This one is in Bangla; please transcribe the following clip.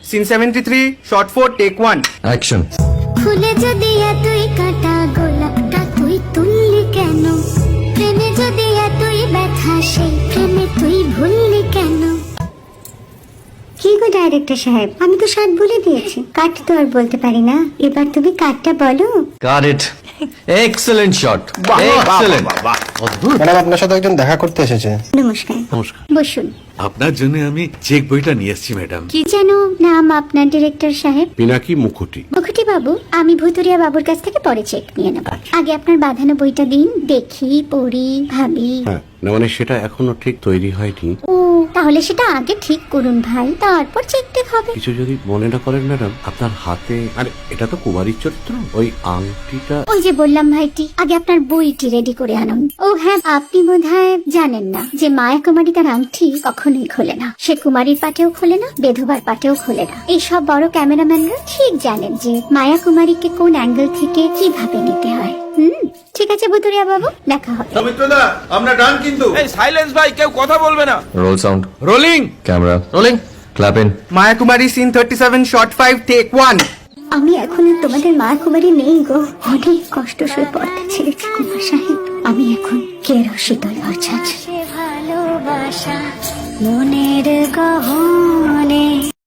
Scene 73 short 4 take 1 action. ফুলে যদি এতই কাটা গোলাপটা তুই তুললি কেন? প্রেমে যদি এতই ব্যথা সেই প্রেমে তুই ভুললি কেন? কি গো ডাইরেক্টর সাহেব, আমি তো ষাট বলে দিয়েছি, কাট তো আর বলতে পারি না, এবার তুমি কাটটা বলো। Got it. Excellent shot, excellent. Madam আপনার সাথে একজন দেখা করতে এসেছে। নমস্কার। নমস্কার। বসুন। আপনার জন্য আমি চেক বইটা নিয়ে এসেছি ম্যাডাম। কি যেন নাম আপনার ডিরেক্টর সাহেব? পিনাকি মুখোটি। মুখুটি বাবু, আমি ভুতুরিয়া বাবুর কাছ থেকে পরে চেক নিয়ে নেব। আগে আপনার বাঁধানো বইটা দিন, দেখি, পড়ি, ভাবি। হ্যাঁ, না মানে সেটা এখনো ঠিক তৈরি হয়নি। ও, তাহলে সেটা আগে ঠিক করুন ভাই, তারপর চেক টেক হবে। কিছু যদি মনে না করেন ম্যাডাম, আপনার হাতে, আরে এটা তো কুমারীর চরিত্র, ওই আংটিটা। ওই যে বললাম ভাইটি, আগে আপনার বইটি রেডি করে আনুন। ও হ্যাঁ, আপনি বোধহয় জানেন না যে মায়া কুমারী তার আংটি কখনোই খোলে না। সে কুমারীর পাটেও খোলে না, বেধবার পাটেও খোলে না। এই সব বড় ক্যামেরাম্যানরা ঠিক জানেন যে মায়া কুমারীকে কোন অ্যাঙ্গেল থেকে কিভাবে নিতে হয়। ঠিক আছে ভুতুরিয়া বাবু, দেখা হবে। সৌমিত্রদা, আমরা ডান কিন্তু। এই সাইলেন্স ভাই, কেউ কথা বলবে না। Roll sound, rolling. Camera rolling, clap in. Maya Kumari scene 37 shot 5 take 1 আমি এখন আর তোমাদের মায়া কুমারী নেই গো, অনেক কষ্ট সয়ে পড়তে ছেড়েছি কুমার সাহেব। আমি এখন কেরশীতল ভরছাছ। ভালোবাসা মনের গহনে।